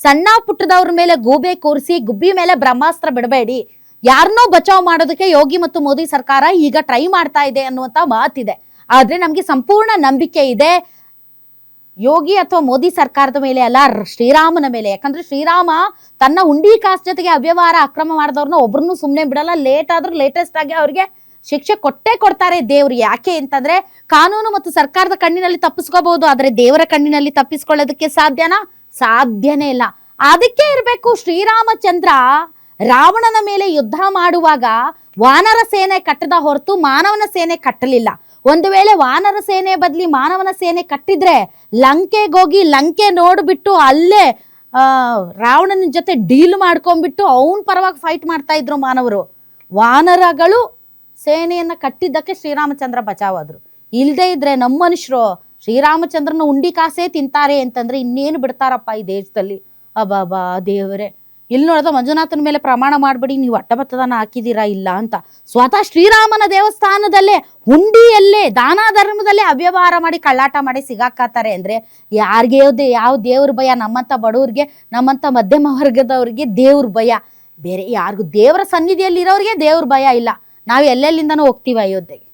ಸಣ್ಣ ಪುಟ್ಟದವ್ರ ಮೇಲೆ ಗೂಬೆ ಕೂರಿಸಿ ಗುಬ್ಬಿ ಮೇಲೆ ಬ್ರಹ್ಮಾಸ್ತ್ರ ಬಿಡಬೇಡಿ. ಯಾರನ್ನೋ ಬಚಾವ್ ಮಾಡೋದಕ್ಕೆ ಯೋಗಿ ಮತ್ತು ಮೋದಿ ಸರ್ಕಾರ ಈಗ ಟ್ರೈ ಮಾಡ್ತಾ ಇದೆ ಅನ್ನುವಂತ ಮಾತಿದೆ. ಆದ್ರೆ ನಮ್ಗೆ ಸಂಪೂರ್ಣ ನಂಬಿಕೆ ಇದೆ ಯೋಗಿ ಅಥವಾ ಮೋದಿ ಸರ್ಕಾರದ ಮೇಲೆ ಅಲ್ಲ, ಶ್ರೀರಾಮನ ಮೇಲೆ. ಯಾಕಂದ್ರೆ ಶ್ರೀರಾಮ ತನ್ನ ಹುಂಡಿ ಕಾಸು ಜೊತೆಗೆ ಅವ್ಯವಹಾರ ಅಕ್ರಮ ಮಾಡಿದವ್ರನ್ನ ಒಬ್ರನ್ನು ಸುಮ್ಮನೆ ಬಿಡಲ್ಲ. ಲೇಟೆಸ್ಟ್ ಆಗಿ ಅವ್ರಿಗೆ ಶಿಕ್ಷೆ ಕೊಟ್ಟೇ ಕೊಡ್ತಾರೆ ದೇವ್ರು. ಯಾಕೆ ಅಂತಂದ್ರೆ ಕಾನೂನು ಮತ್ತು ಸರ್ಕಾರದ ಕಣ್ಣಿನಲ್ಲಿ ತಪ್ಪಿಸ್ಕೋಬಹುದು, ಆದ್ರೆ ದೇವರ ಕಣ್ಣಿನಲ್ಲಿ ತಪ್ಪಿಸ್ಕೊಳ್ಳೋದಕ್ಕೆ ಸಾಧ್ಯನೇ ಇಲ್ಲ. ಅದಕ್ಕೆ ಇರ್ಬೇಕು ಶ್ರೀರಾಮಚಂದ್ರ ರಾವಣನ ಮೇಲೆ ಯುದ್ಧ ಮಾಡುವಾಗ ವಾನರ ಸೇನೆ ಕಟ್ಟದ ಹೊರತು ಮಾನವನ ಸೇನೆ ಕಟ್ಟಲಿಲ್ಲ. ಒಂದು ವೇಳೆ ವಾನರ ಸೇನೆ ಬದಲಿ ಮಾನವನ ಸೇನೆ ಕಟ್ಟಿದ್ರೆ ಲಂಕೆಗೋಗಿ ಲಂಕೆ ನೋಡ್ಬಿಟ್ಟು ಅಲ್ಲೇ ರಾವಣನ ಜೊತೆ ಡೀಲ್ ಮಾಡ್ಕೊಂಡ್ಬಿಟ್ಟು ಅವನ್ ಪರವಾಗಿ ಫೈಟ್ ಮಾಡ್ತಾ ಇದ್ರು ಮಾನವರು. ವಾನರಗಳು ಸೇನೆಯನ್ನ ಕಟ್ಟಿದ್ದಕ್ಕೆ ಶ್ರೀರಾಮಚಂದ್ರ ಬಚಾವಾದ್ರು. ಇಲ್ದೇ ಇದ್ರೆ ನಮ್ಮ ಮನುಷ್ಯರು ಶ್ರೀರಾಮಚಂದ್ರನ ಉಂಡಿ ಕಾಸೇ ತಿಂತಾರೆ ಅಂತಂದ್ರೆ ಇನ್ನೇನು ಬಿಡ್ತಾರಪ್ಪ ಈ ದೇಶದಲ್ಲಿ. ಅಬ್ಬಾ ದೇವರೇ, ಇಲ್ಲಿ ನೋಡಿದ ಮಂಜುನಾಥನ ಮೇಲೆ ಪ್ರಮಾಣ ಮಾಡ್ಬೇಡಿ, ನೀವು ಅಟ್ಟಬತ್ತದನ್ನ ಹಾಕಿದೀರಾ ಇಲ್ಲ ಅಂತ. ಸ್ವತಃ ಶ್ರೀರಾಮನ ದೇವಸ್ಥಾನದಲ್ಲೇ ಹುಂಡಿಯಲ್ಲೇ ದಾನ ಧರ್ಮದಲ್ಲೇ ಅವ್ಯವಹಾರ ಮಾಡಿ ಕಳ್ಳಾಟ ಮಾಡಿ ಸಿಗಾಕತ್ತಾರೆ ಅಂದ್ರೆ ಯಾರಿಗೆ ಯಾವ ದೇವ್ರ ಭಯ? ನಮ್ಮಂತ ಬಡವ್ರಿಗೆ, ನಮ್ಮಂತ ಮಧ್ಯಮ ವರ್ಗದವ್ರಿಗೆ ದೇವ್ರ ಭಯ. ಬೇರೆ ಯಾರಿಗೂ ದೇವರ ಸನ್ನಿಧಿಯಲ್ಲಿ ಇರೋರಿಗೆ ದೇವ್ರ ಭಯ ಇಲ್ಲ. ನಾವು ಎಲ್ಲೆಲ್ಲಿಂದನೂ ಹೋಗ್ತೀವಿ ಅಯೋಧ್ಯೆಗೆ.